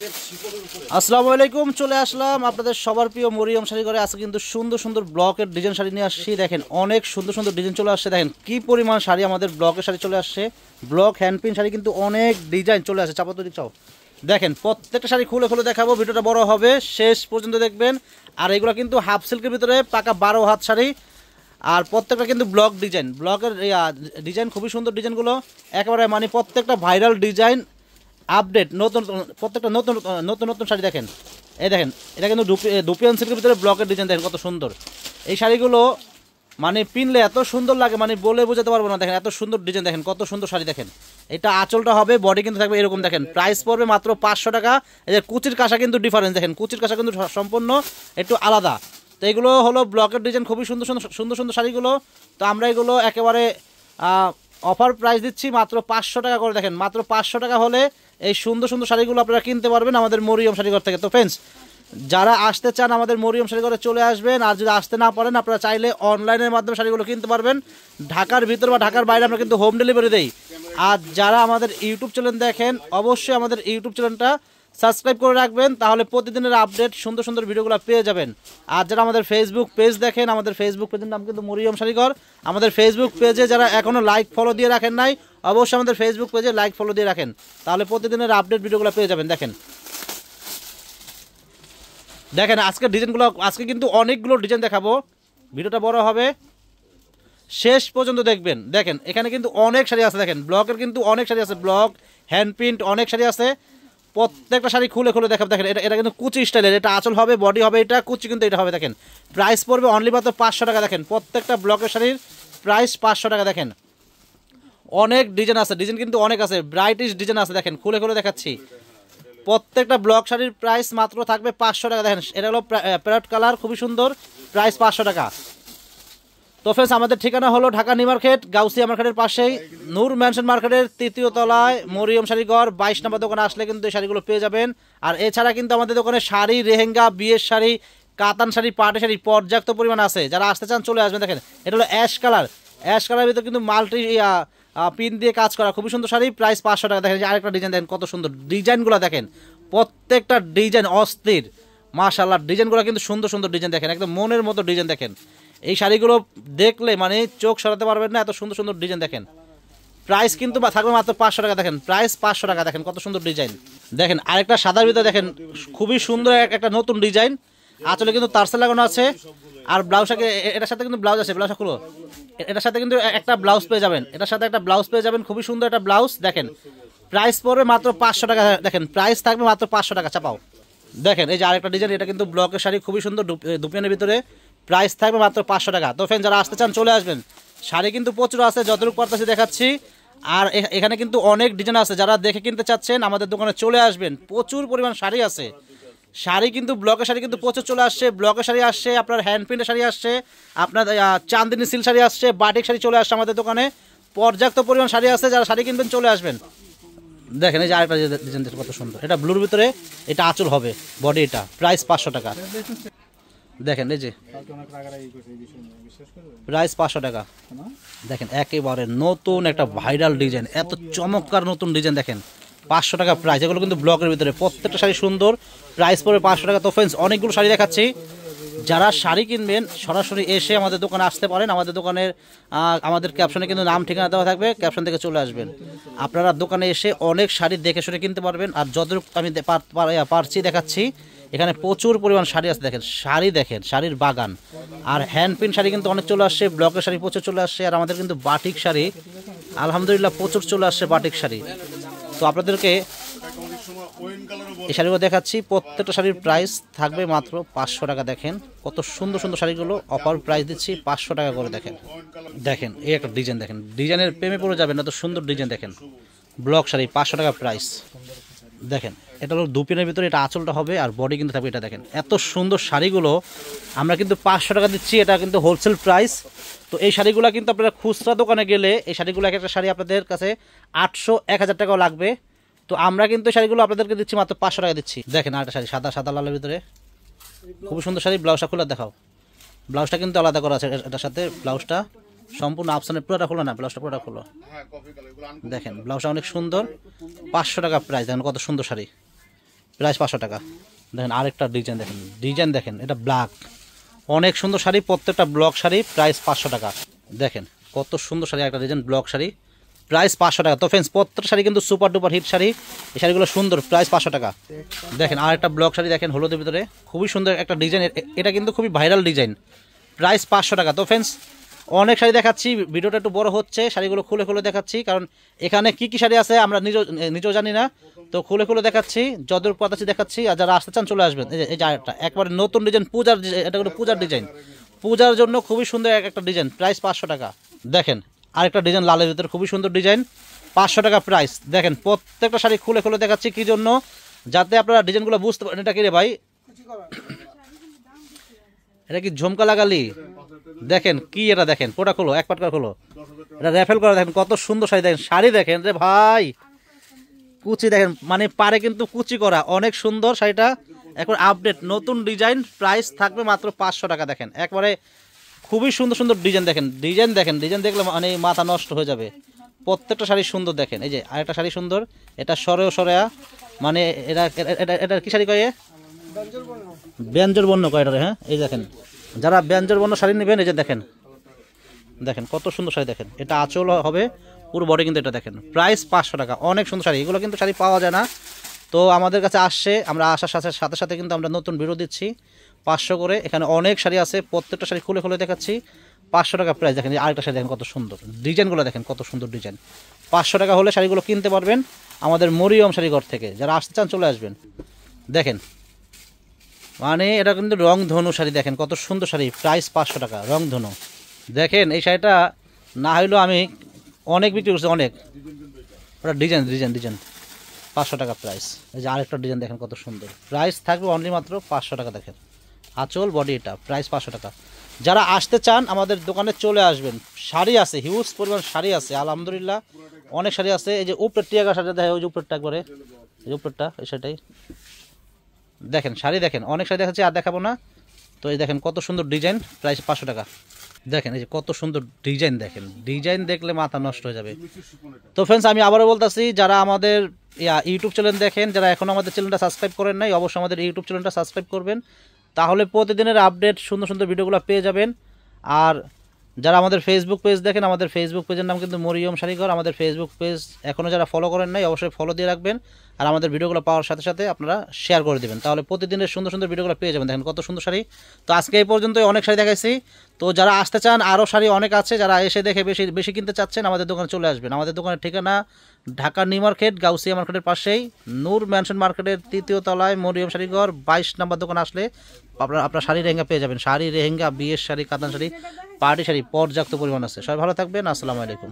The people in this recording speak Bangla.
আসসালামু আলাইকুম, চলে আসলাম আপনাদের সবার প্রিয় মরিয়ম শাড়ি ঘরে। আজকে কিন্তু সুন্দর সুন্দর ব্লকের ডিজাইন শাড়ি নিয়ে আসছি। দেখেন অনেক সুন্দর সুন্দর ডিজাইন চলে আসছে। দেখেন কি পরিমাণ শাড়ি আমাদের ব্লকের শাড়ি চলে আসছে। ব্লক হ্যান্ডপিন শাড়ি কিন্তু অনেক ডিজাইন চলে আসছে। চাপাতলি চাও দেখেন, প্রত্যেকটা শাড়ি খুলে খুলে দেখাবো। ভিডিওটা বড় হবে, শেষ পর্যন্ত দেখবেন। আর এগুলো কিন্তু হাফ সিল্কের ভিতরে পাকা 12 হাত শাড়ি। আর প্রত্যেকটা কিন্তু ব্লক ডিজাইন, ব্লকের ডিজাইন খুবই সুন্দর। ডিজাইনগুলো একেবারে মানে প্রত্যেকটা ভাইরাল ডিজাইন, আপডেট, নতুন প্রত্যেকটা নতুন নতুন নতুন শাড়ি। দেখেন এই দেখেন, এটা কিন্তু দুপিয়ান সিল্কের ভিতরে ব্লকের ডিজাইন। দেখেন কত সুন্দর এই শাড়িগুলো, মানে পিনলে এত সুন্দর লাগে, মানে বলে বোঝাতে পারবো না। দেখেন এত সুন্দর ডিজাইন, দেখেন কত সুন্দর শাড়ি। দেখেন এটা আঁচলটা হবে, বডি কিন্তু থাকবে এরকম। দেখেন প্রাইস পড়বে মাত্র 500 টাকা। এই যে কুচির কাঁসা কিন্তু ডিফারেন্স, দেখেন কুচির কাঁসা কিন্তু সম্পূর্ণ একটু আলাদা। তো এগুলো হলো ব্লকের ডিজাইন, খুবই সুন্দর সুন্দর সুন্দর সুন্দর শাড়িগুলো। তো আমরা এগুলো একেবারে অফার প্রাইস দিচ্ছি মাত্র 500 টাকা করে। দেখেন মাত্র 500 টাকা হলে এই সুন্দর সুন্দর শাড়িগুলো আপনারা কিনতে পারবেন আমাদের মরিয়ম শাড়িঘর থেকে। তো ফ্রেন্ডস, যারা আসতে চান আমাদের মরিয়ম শাড়িঘরে চলে আসবেন। আর যদি আসতে না পারেন, আপনারা চাইলে অনলাইনের মাধ্যমে শাড়িগুলো কিনতে পারবেন। ঢাকার ভিতর বা ঢাকার বাইরে আমরা কিন্তু হোম ডেলিভারি দেই। আর যারা আমাদের ইউটিউব চ্যানেল দেখেন, অবশ্যই আমাদের ইউটিউব চ্যানেলটা সাবস্ক্রাইব করে রাখবেন, তাহলে প্রতিদিনের আপডেট সুন্দর সুন্দর ভিডিওগুলো পেয়ে যাবেন। আর যারা আমাদের ফেসবুক পেজ দেখেন, আমাদের ফেসবুক পেজের নাম কিন্তু মরিয়ম শাড়িঘর। আমাদের ফেসবুক পেজে যারা এখনও লাইক ফলো দিয়ে রাখেন নাই, অবশ্যই আমাদের ফেসবুক পেজে লাইক ফলো দিয়ে রাখেন, তাহলে প্রতিদিনের আপডেট ভিডিওগুলো পেয়ে যাবেন। দেখেন দেখেন আজকের ডিজাইনগুলো, আজকে কিন্তু অনেকগুলো ডিজাইন দেখাবো। ভিডিওটা বড় হবে, শেষ পর্যন্ত দেখবেন। দেখেন এখানে কিন্তু অনেক শাড়ি আছে। দেখেন ব্লকের কিন্তু অনেক শাড়ি আছে, ব্লক হ্যান্ড প্রিন্ট অনেক শাড়ি আছে। প্রত্যেকটা শাড়ি খুলে খুলে দেখাবো। দেখেন এটা কিন্তু কুচি স্টাইলের, এটা আঁচল হবে, বডি হবে, এটা কুচি কিন্তু এটা হবে। দেখেন প্রাইস পড়বে অনলি মাত্র 500 টাকা। দেখেন প্রত্যেকটা ব্লকের শাড়ির প্রাইস 500 টাকা। দেখেন অনেক ডিজাইন আছে, ডিজাইন কিন্তু অনেক আছে, ব্রাইটিশ ডিজাইন আছে। দেখেন খুলে খুলে দেখাচ্ছি। প্রত্যেকটা ব্লক শাড়ির প্রাইস মাত্র থাকবে 500 টাকা। দেখেন এটা হলো প্যারট কালার, খুবই সুন্দর, প্রাইস 500 টাকা। তো ফ্রেন্ডস, আমাদের ঠিকানা হলো ঢাকা নিউ মার্কেট, গাউসিয়া মার্কেটের পাশেই, নূর ম্যানশন মার্কেটের 3য় তলায় মরিয়ম শাড়িঘর 22 নম্বর দোকানে আসলে কিন্তু এই শাড়িগুলো পেয়ে যাবেন। আর এছাড়া কিন্তু আমাদের দোকানে শাড়ি, রেহেঙ্গা, বিয়ের শাড়ি, কাতান শাড়ি, পাটি শাড়ি পর্যাপ্ত পরিমাণ আছে। যারা আসতে চান চলে আসবেন। দেখেন এটা হলো অ্যাশ কালার, অ্যাশ কালারের ভিতরে কিন্তু মাল্টি পিন দিয়ে কাজ করা, খুবই সুন্দর শাড়ি, প্রাইস 500 টাকা। দেখেন আরেকটা ডিজাইন, দেখেন কত সুন্দর ডিজাইনগুলো। দেখেন প্রত্যেকটা ডিজাইন অস্থির, মাশাআল্লাহ। ডিজাইনগুলো কিন্তু সুন্দর সুন্দর ডিজাইন। দেখেন একদম মনের মতো ডিজাইন। দেখেন এই শাড়িগুলো দেখলে মানে চোখ সরাতে পারবেন না, এত সুন্দর সুন্দর ডিজাইন। দেখেন প্রাইস কিন্তু থাকবে মাত্র 500 টাকা। দেখেন প্রাইস 500 টাকা। দেখেন কত সুন্দর ডিজাইন। দেখেন আরেকটা সাদার ভিতরে, দেখেন খুবই সুন্দর একটা নতুন ডিজাইন। আঁচলে কিন্তু তারসেল লাগানো আছে। আর ব্লাউজটাকে, এটার সাথে কিন্তু ব্লাউজ আছে, ব্লাউজটা খুলো। এটার সাথে কিন্তু একটা ব্লাউজ পেয়ে যাবেন, এটার সাথে একটা ব্লাউজ পেয়ে যাবেন, খুবই সুন্দর একটা ব্লাউজ। দেখেন প্রাইস পড়বে মাত্র 500 টাকা। দেখেন প্রাইস থাকবে মাত্র 500 টাকা। চাপাও। দেখেন এই যে আরেকটা ডিজাইন, এটা কিন্তু ব্লকের শাড়ি, খুবই সুন্দর, দুপিয়ানের ভিতরে, প্রাইস থাকবে মাত্র 500 টাকা। তো ফ্রেন্ড, যারা আসতে চান চলে আসবেন। শাড়ি কিন্তু প্রচুর আছে, যতটুকু পারতেছি দেখাচ্ছি। আর এখানে কিন্তু অনেক ডিজাইন আছে, যারা দেখে কিনতে চাচ্ছেন আমাদের দোকানে চলে আসবেন। প্রচুর পরিমাণ শাড়ি আছে। শাড়ি কিন্তু ব্লকের শাড়ি কিন্তু প্রচুর চলে আসছে। ব্লকের শাড়ি আসছে, আপনার হ্যান্ড প্রিন্টের শাড়ি আসছে, আপনার চান্দিনী সিল্ক শাড়ি আসছে, বাটিক শাড়ি চলে আসছে আমাদের দোকানে। পর্যাপ্ত পরিমাণ শাড়ি আছে, যারা শাড়ি কিনবেন চলে আসবেন। দেখেন এই যে আরেকটা ডিজাইন কত সুন্দর, এটা ব্লুর ভিতরে, এটা আঁচল হবে, বডি, এটা প্রাইস 500 টাকা। দেখেন এই যে প্রাইস 500 টাকা। দেখেন একেবারে নতুন একটা ভাইরাল ডিজাইন, এত চমৎকার নতুন ডিজাইন। দেখেন 500 টাকা প্রাইস। এগুলো কিন্তু ব্লকের ভিতরে, প্রত্যেকটা শাড়ি সুন্দর, প্রাইস পড়বে 500 টাকা। তো ফ্রেন্ডস, অনেকগুলো শাড়ি দেখাচ্ছি। যারা শাড়ি কিনবেন সরাসরি এসে আমাদের দোকানে আসতে পারেন। আমাদের দোকানের আমাদের ক্যাপশনে কিন্তু নাম ঠিকানা দেওয়া থাকবে, ক্যাপশন থেকে চলে আসবেন। আপনারা দোকানে এসে অনেক শাড়ি দেখে শুনে কিনতে পারবেন। আর যতটুকু আমি পারছি দেখাচ্ছি। এখানে প্রচুর পরিমাণ শাড়ি আছে। দেখেন শাড়ি, দেখেন শাড়ির বাগান। আর হ্যান্ড প্রিন্ট শাড়ি কিন্তু অনেক চলে আসছে, ব্লকের শাড়ি প্রচুর চলে আসছে। আর আমাদের কিন্তু বাটিক শাড়ি আলহামদুলিল্লাহ প্রচুর চলে আসছে, বাটিক শাড়ি। তো আপনাদেরকে এই শাড়িগুলো দেখাচ্ছি। প্রত্যেকটা শাড়ির প্রাইস থাকবে মাত্র 500 টাকা। দেখেন কত সুন্দর সুন্দর শাড়িগুলো, অফার প্রাইস দিচ্ছি 500 টাকা করে। দেখেন দেখেন এই একটা ডিজাইন, দেখেন ডিজাইনের প্রেমে পড়ে যাবেন, এত সুন্দর ডিজাইন। দেখেন ব্লক শাড়ি 500 টাকা প্রাইস। দেখেন এটা হলো দুপিনের ভিতরে, এটা আঁচলটা হবে, আর বডি কিন্তু থাকবে এটা। দেখেন এত সুন্দর শাড়িগুলো আমরা কিন্তু 500 টাকা দিচ্ছি, এটা কিন্তু হোলসেল প্রাইস। তো এই শাড়িগুলো কিন্তু আপনারা খুচরা দোকানে গেলে এই শাড়িগুলো, এক একটা শাড়ি আপনাদের কাছে 800-1000 টাকাও লাগবে। তো আমরা কিন্তু শাড়িগুলো আপনাদেরকে দিচ্ছি মাত্র 500 টাকা দিচ্ছি। দেখেন আরেকটা শাড়ি, সাদা সাদা লালের ভিতরে, খুবই সুন্দর শাড়ি। ব্লাউজটা খুলে দেখাও। ব্লাউজটা কিন্তু আলাদা করা আছে এটার সাথে। ব্লাউজটা সম্পূর্ণ আফসানের, পুরোটা খোলো না, ব্লাউজটা পুরোটা খোলো। দেখেন ব্লাউজটা অনেক সুন্দর, 500 টাকা প্রাইস। দেখেন কত সুন্দর শাড়ি, প্রাইস 500 টাকা। দেখেন আরেকটা ডিজাইন দেখেন, এটা ব্ল্যাক, অনেক সুন্দর শাড়ি, প্রত্যেকটা ব্লক শাড়ি, প্রাইস 500 টাকা। দেখেন কত সুন্দর শাড়ি, একটা ডিজাইন ব্লক শাড়ি, প্রাইস 500 টাকা। তো ফ্রেন্ডস প্রত্যেকটা শাড়ি কিন্তু সুপার ডুপার হিট শাড়ি, এই শাড়িগুলো সুন্দর, প্রাইস 500 টাকা। দেখেন আরেকটা ব্লক শাড়ি দেখেন হলুদের ভিতরে, খুবই সুন্দর একটা ডিজাইন, এটা কিন্তু খুবই ভাইরাল ডিজাইন, প্রাইস 500 টাকা। তো ফ্রেন্ডস অনেক শাড়ি দেখাচ্ছি, ভিডিওটা একটু বড় হচ্ছে, শাড়িগুলো খুলে খুলে দেখাচ্ছি, কারণ এখানে কি কি শাড়ি আছে আমরা নিজেও জানি না, তো খুলে খুলে দেখাচ্ছি, যতটুকু পাচ্ছি দেখাচ্ছি। আর যারা আসতে চান চলে আসবেন। এই যে আরেকটা একবারে নতুন ডিজাইন, এটা হলো পূজার ডিজাইন, পূজার জন্য খুবই সুন্দর একটা ডিজাইন, প্রাইস 500 টাকা। দেখেন আরেকটা ডিজাইন লালের ভিতরে, খুবই সুন্দর ডিজাইন, 500 টাকা প্রাইস। দেখেন প্রত্যেকটা শাড়ি খুলে খুলে দেখাচ্ছি, কি জন্য, যাতে আপনারা ডিজাইনগুলো বুঝতে পারেন। এটা কি রে ভাই, এটা কি ঝুমকা লাগালি? দেখেন কি এটা, দেখেন পোটা খোলো, এক পাটকা খোলো, এটা র্যাফেল করা। দেখেন কত সুন্দর শাড়ি, দেখেন শাড়ি দেখেন রে ভাই, কুচি দেখেন, মানে পারে কিন্তু কুচি করা, অনেক সুন্দর শাড়িটা, এখন আপডেট নতুন ডিজাইন, প্রাইস থাকবে মাত্র 500 টাকা। দেখেন একবারে খুবই সুন্দর সুন্দর ডিজাইন, ডিজাইন দেখলে মানে মাথা নষ্ট হয়ে যাবে, প্রত্যেকটা শাড়ি সুন্দর। দেখেন এই যে আরেকটা শাড়ি সুন্দর, এটা সরেয়া, মানে এটা কি শাড়ি কয়ে, ব্যঞ্জর বর্ণ কয় এটা, হ্যাঁ এই দেখেন, যারা ব্যঞ্জর বর্ণ শাড়ি নেবেন, এই যে দেখেন কত সুন্দর শাড়ি, দেখেন এটা আঁচল হবে, পুরো বডি কিন্তু এটা দেখেন, প্রাইস 500 টাকা। অনেক সুন্দর শাড়ি, এগুলো কিন্তু শাড়ি পাওয়া যায় না, তো আমাদের কাছে আসছে, আমরা আসার সাথে সাথে কিন্তু আমরা নতুন ভিডিও দিচ্ছি 500 করে। এখানে অনেক শাড়ি আছে, প্রত্যেকটা শাড়ি খুলে খুলে দেখাচ্ছি, 500 টাকা প্রাইস। দেখেন আরেকটা শাড়ি দেখেন কত সুন্দর, ডিজাইনগুলো দেখেন কত সুন্দর ডিজাইন, 500 টাকা হলে শাড়িগুলো কিনতে পারবেন আমাদের মরিয়ম শাড়িঘর থেকে। যারা আসতে চান চলে আসবেন। দেখেন মানে এটা কিন্তু রংধনু শাড়ি, দেখেন কত সুন্দর শাড়ি, প্রাইস 500 টাকা, রংধনু। দেখেন এই শাড়িটা না হইলেও আমি অনেক বিক্রি করছি, অনেক, ওটা ডিজাইন 500 টাকা প্রাইস। এই যে আরেকটা ডিজাইন দেখেন কত সুন্দর, প্রাইস থাকবে অনলি মাত্র 500 টাকা। দেখেন আঁচল বডি, এটা প্রাইস 500 টাকা। যারা আসতে চান আমাদের দোকানে চলে আসবেন, শাড়ি আছে, হিউজ পরিমাণ শাড়ি আছে, আলহামদুলিল্লাহ অনেক শাড়ি আছে। এই যে উপরের টিয়াগা শাড়ি দেখে, ওই যে উপরেরটা একবারে, এই যে উপরেরটা, এই শাড়িটাই দেখেন, শাড়ি দেখেন অনেক শাড়ি দেখাচ্ছি, আর দেখাবো না। তো এই দেখেন কত সুন্দর ডিজাইন, প্রাইস 500 টাকা। দেখেন এই যে কত সুন্দর ডিজাইন, দেখেন ডিজাইন দেখলে মাথা নষ্ট হয়ে যাবে। তো ফ্রেন্ডস আমি আবারও বলতেছি, যারা আমাদের ইউটিউব চ্যানেল দেখেন, যারা এখন আমাদের চ্যানেলটা সাবস্ক্রাইব করেন নাই, অবশ্যই আমাদের ইউটিউব চ্যানেলটা সাবস্ক্রাইব করবেন, তাহলে প্রতিদিনের আপডেট সুন্দর সুন্দর ভিডিওগুলো পেয়ে যাবেন। আর যারা আমাদের ফেসবুক পেজ দেখেন, আমাদের ফেসবুক পেজের নাম কিন্তু মরিয়ম শাড়িঘর। আমাদের ফেসবুক পেজ এখনও যারা ফলো করেন নাই, অবশ্যই ফলো দিয়ে রাখবেন, আর আমাদের ভিডিওগুলো পাওয়ার সাথে সাথে আপনারা শেয়ার করে দেবেন, তাহলে প্রতিদিনের সুন্দর সুন্দর ভিডিওগুলো পেয়ে যাবেন। দেখেন কত সুন্দর শাড়ি। তো আজকে এই পর্যন্তই, অনেক শাড়ি দেখাইছি। তো যারা আসতে চান, আরও শাড়ি অনেক আছে, যারা এসে দেখে বেশি বেশি কিনতে চাচ্ছেন, আমাদের দোকানে চলে আসবেন। আমাদের দোকানের ঠিকানা ঢাকা নিউ মার্কেট, গাউসিয়া মার্কেটের পাশেই, নূর ম্যানশন মার্কেটের 3য় তলায় মরিয়ম শাড়িঘর, 22 নম্বর দোকান আসলে আপনার শাড়ি লেহেঙ্গা পেয়ে যাবেন। শাড়ি লেহেঙ্গা, বিয়ের শাড়ি, কাতান শাড়ি, পার্টি শাড়ি পর্যাপ্ত পরিমাণ আছে। সবাই ভালো থাকবেন, আসসালামু আলাইকুম।